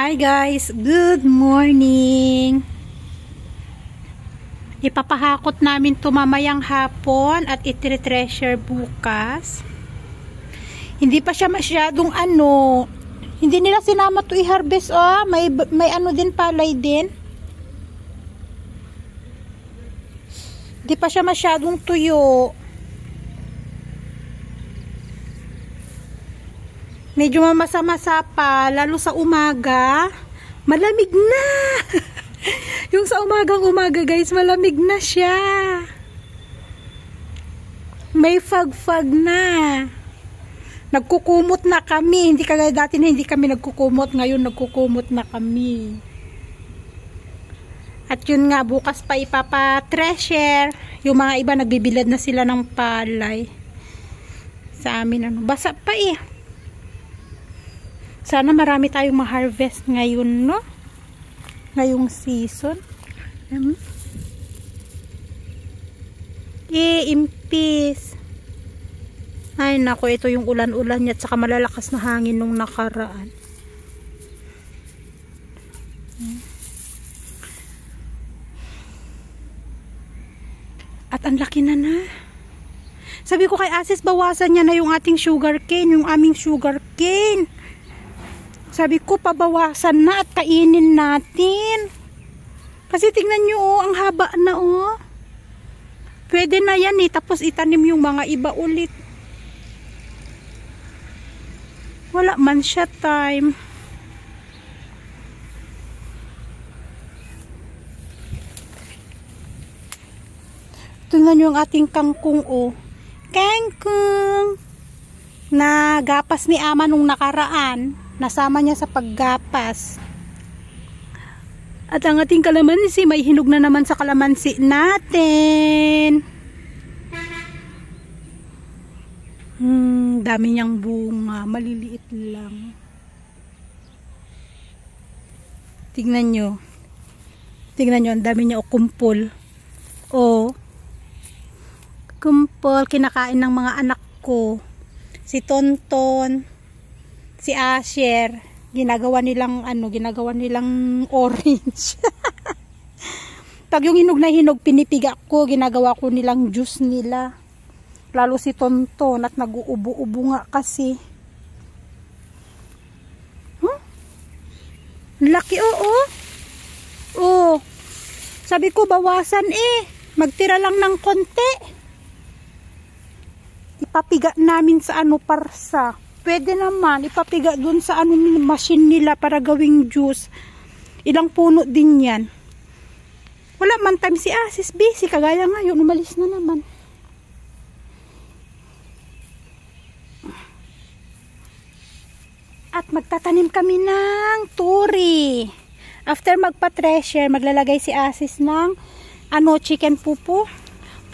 Hi guys, good morning. Ipapahakot namin to mamayang hapon at itre-treasure bukas. Hindi pa siya masyadong hindi nila sinama to i-harvest may ano din palay din. Hindi pa siya masyadong tuyo. Medyo mamasa-masa pa, lalo sa umaga. Malamig na. Yung sa umaga guys, malamig na siya. May fag-fag na. Nagkukumot na kami. Hindi kagaya dati na hindi kami nagkukumot. Ngayon nagkukumot na kami. At yun nga, bukas pa ipapa-treasure. Yung mga iba nagbibilad na sila ng palay. Sa amin basa pa eh. Sana marami tayong ma-harvest ngayon, no? Ngayong season. Impis. Ay, nako, ito yung ulan-ulan niya at saka malalakas na hangin nung nakaraan. At ang laki na. Sabi ko kay Asis, bawasan niya na yung ating sugar cane, yung aming sugar cane. Sabi ko, pabawasan na at kainin natin. Kasi tingnan nyo, ang haba na Pwede na yan tapos itanim yung mga iba ulit. Wala man siya time. Tingnan nyo yung ating kangkong Kangkong! Na gapas ni ama nung nakaraan. Nasama niya sa paggapas. At ang ating kalamansi, may hinog na naman sa kalamansi natin. Dami niyang bunga. Maliliit lang. Tingnan nyo. Tingnan nyo, ang dami niya kumpol. Kumpol. Kinakain ng mga anak ko. Si Tonton. Si Asher, ginagawa nilang orange. Pag yung hinog na hinog, pinipiga ko, ginagawa ko nilang juice nila. Lalo si Tonton at nag-uubo-ubo nga kasi. Laki Sabi ko bawasan magtira lang ng konti. Ipapiga namin sa parsa. Pwede naman, ipapiga dun sa machine nila para gawing juice. Ilang puno din yan. Wala man time si Asis, busy. Kagaya ngayon, umalis na naman. At magtatanim kami ng turi. After magpa-treasure, maglalagay si Asis ng chicken pupu.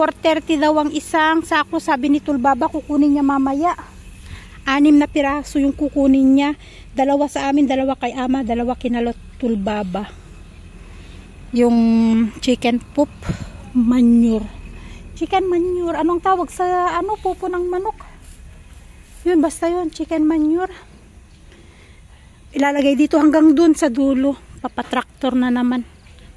430 daw ang isang sako. Sabi ni Tulbaba, kukunin niya mamaya. 6 na piraso yung kukunin niya. 2 sa amin, 2 kay ama, 2 kinalot Tulbaba. Yung chicken poop manure. Chicken manure. Anong tawag sa pupo ng manok? Yun, basta yun, chicken manure. Ilalagay dito hanggang dun sa dulo. Papatraktor na naman.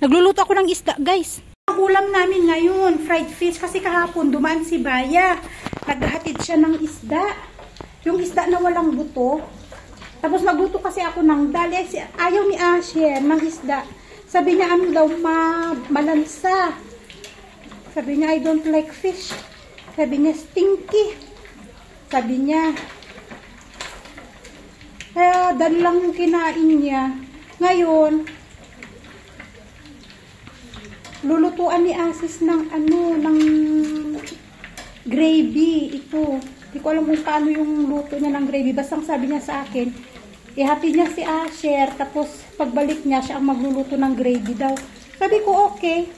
Nagluluto ako ng isda, guys. Ang ulam namin ngayon, fried fish. Kasi kahapon dumaan si Baya. Naghahatid siya ng isda. Yung isda na walang buto. Tapos magluto kasi ako ng dali. Ayaw ni Asher ng isda. Sabi niya daw malansa. Sabi niya I don't like fish. Sabi niya stinky. Sabi niya. Kaya dali lang yung kinain niya. Ngayon, lulutuan ni Asis ng ng gravy. Ito. Hindi ko alam kung paano yung luto niya ng gravy. Basta sabi niya sa akin, ihatid niya si Asher, tapos pagbalik niya, siya ang magluluto ng gravy daw. Sabi ko, okay.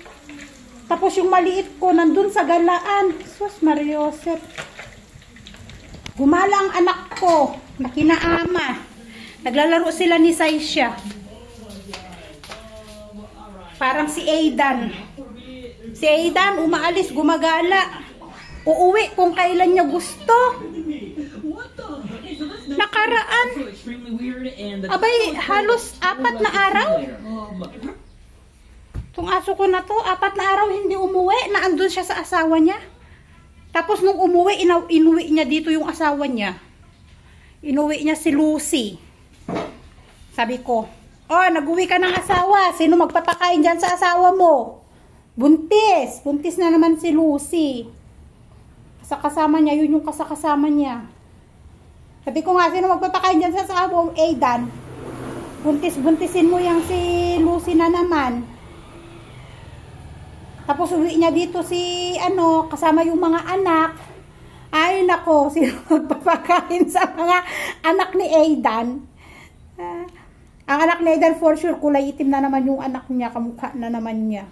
Tapos yung maliit ko, nandun sa galaan. Sus, Mariosep. Gumala ang anak ko, na kinaama. Naglalaro sila ni Saisha. Parang si Aidan. Si Aidan, umaalis, gumagala. Uuwi kung kailan niya gusto. Nakaraan. Abay, halos 4 na araw. Itong aso ko na to, 4 na araw hindi umuwi. Naandun siya sa asawa niya. Tapos nung umuwi, inuwi niya dito yung asawa niya. Inuwi niya si Lucy. Sabi ko, oh, nag-uwi ka ng asawa. Sino magpapakain dyan sa asawa mo? Buntis. Buntis na naman si Lucy. Kasama niya, yun yung kasama niya. Sabi ko nga, sino magpapakain dyan sa asawa mo? Aidan. Buntisin mo yung si Lucy na naman. Tapos uwi niya dito si, kasama yung mga anak. Ay, nako, sino magpapakain sa mga anak ni Aidan? Ang anak ni Aidan, for sure, kulay itim na naman yung anak niya, kamukha na naman niya.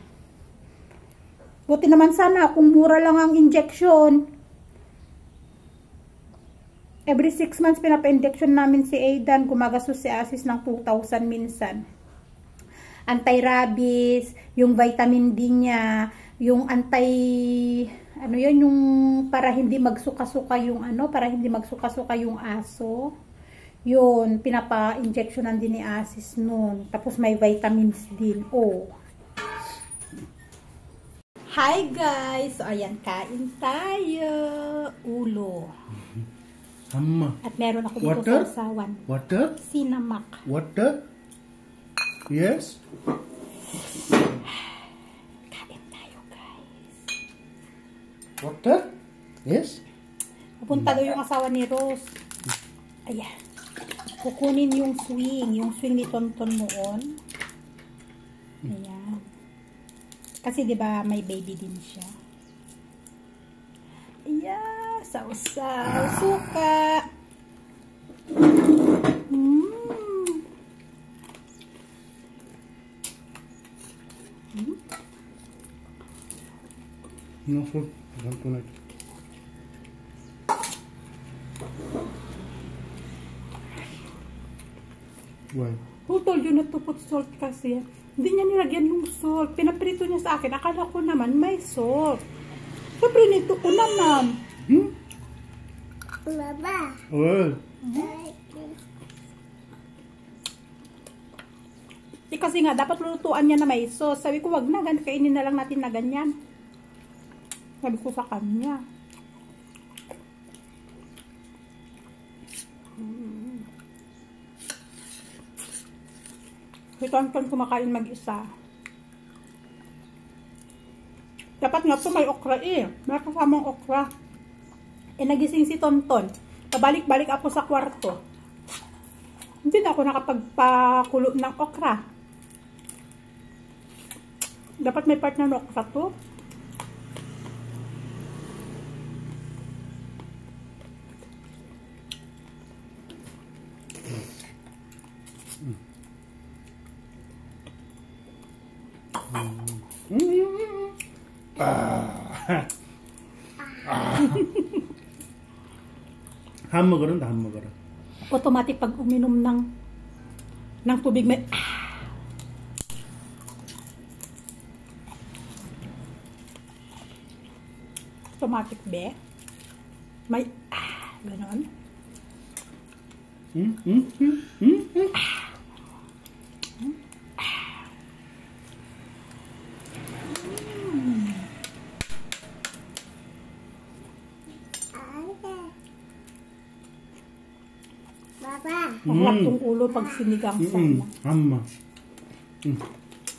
Buti naman sana, kung mura lang ang injection. Every 6 months, pinapa-injection namin si Aidan. Gumagastos si Asis ng 2,000 minsan. Anti-rabies, yung vitamin D niya, yung yung para hindi magsuka-suka yung para hindi magsuka-suka yung aso. Yun, pinapa-injectionan din ni Asis noon. Tapos may vitamins din. Oh. Hi guys! So ayan, kain tayo. Ulo. At meron ako dito sa sawan. Water? Sinamak. Water? Yes? Kain tayo guys. Water? Yes? Pupunta daw yung asawa ni Rose. Ayan. Kukunin yung swing. Yung swing ni Tonton noon. Ayan. Kasi diba may baby din siya. Ayan. Sausaw, suka. No food. Don't like. Why? Who told you not to put salt kasi? Hindi niya nilagyan ng salt. Pinaprito niya sa akin. Akala ko naman may salt. So, prinito ko naman. Baba. Well. Kasi nga, dapat lutuan niya na may sauce. Sabi ko, wag na. Kainin na lang natin na ganyan. Sabi ko sa kanya. Si Tonton kumakain mag-isa. Dapat nga po may okra eh. May kasamang okra. Nagising si Tonton. Pabalik-balik ako sa kwarto. Hindi na ako nakapagpakulo ng okra. Dapat may part ng okra to. Hamburger na hamburger. Automatic pag uminom ng tubig may automatic be. May ganon. Ang harap yung ulo pag sinigang sana. Amma.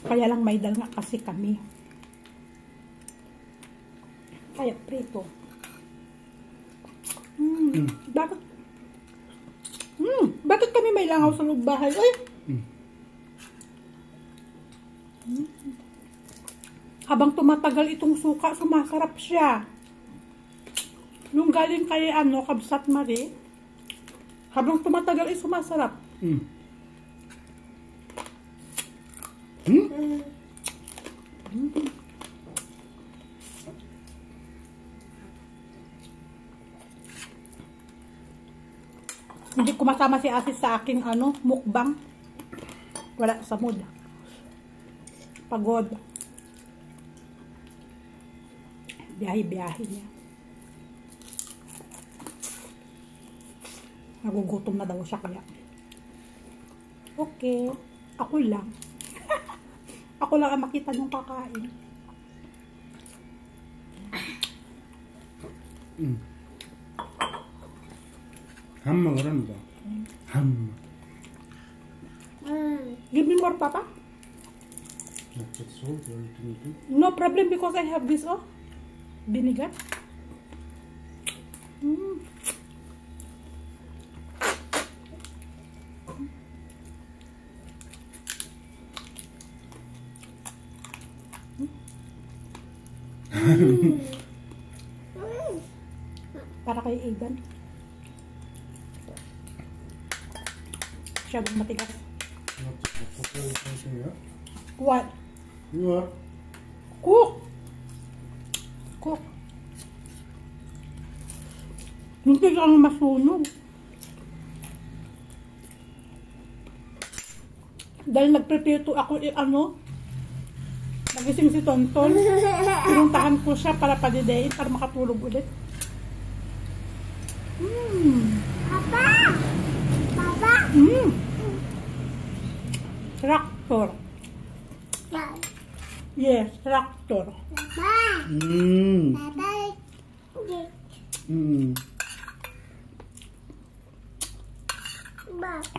Kaya lang may dal nga kasi kami. Kaya prito. Bakit? Bakit kami may langaw sa loob bahay? Ay! Habang tumatagal itong suka, sumasarap siya. Yung galing kay Kabsat Marie, habang tumatagal ay sumasarap. Hindi kumasama si Asis sa aking mukbang. Wala sa mood. Pagod. Biyahe-biyahe niya. Nagugutom na daw siya kaya. Okay. Ako lang. Ako lang ang makita niyong kakain. ham 먹으란다. ham. Give me more, Papa. That's so good. No problem because I have this, oh. Vinegar. Para kay Aidan. Masyadong matigas. What? You are. Cook! Cook. Hindi kang masunog. Dahil nag-prepare to ako, nagising si Tonton. Pinuntahan ko siya para padidayin, para makatulog ulit. Papa! Papa! Tractor. Yes, tractor. Papa! Papa!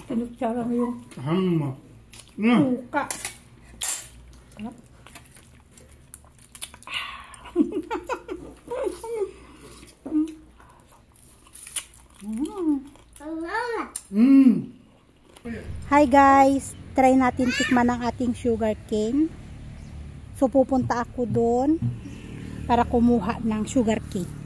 Pinutsara mo yung ham. suka. Hi guys, try natin tikman ang ating sugar cane. So pupunta ako doon para kumuha ng sugar cane.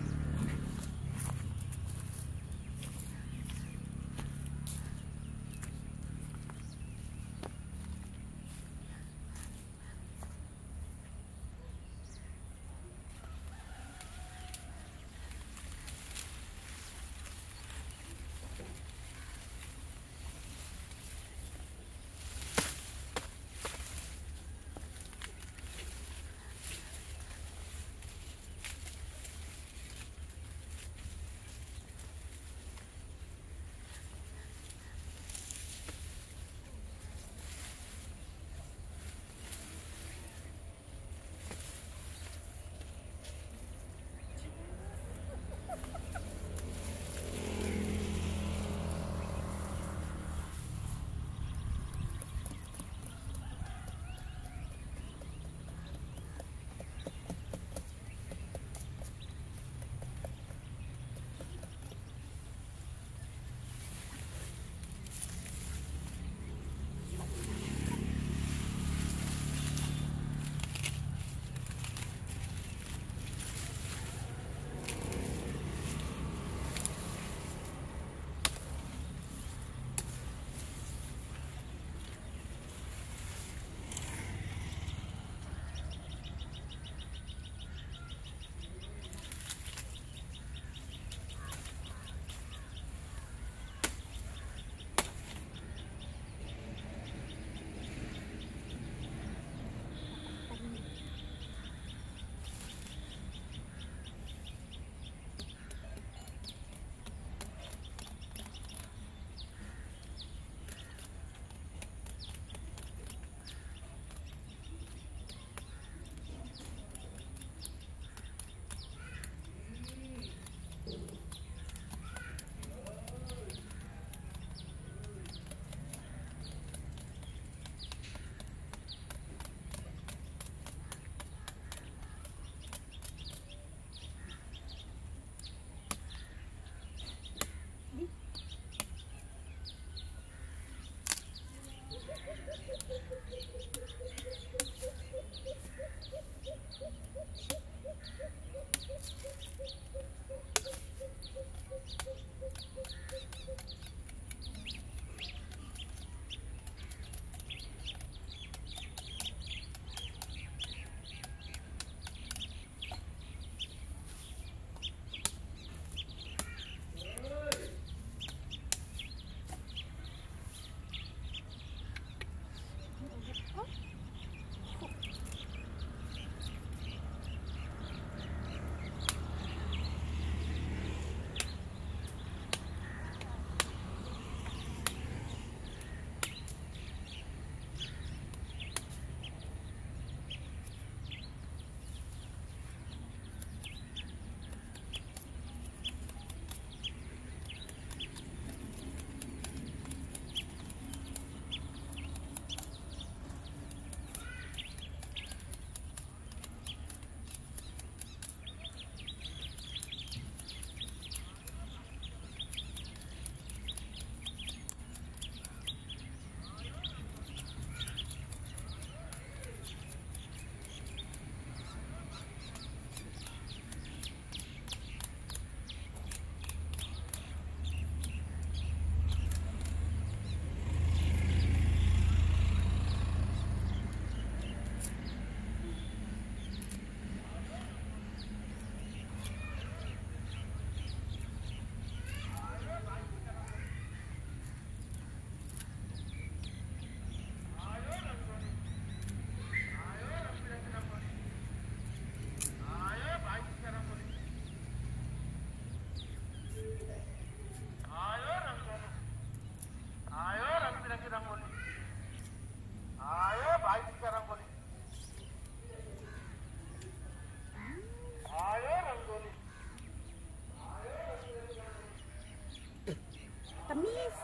Tamis.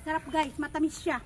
Sarap guys, matamis siya.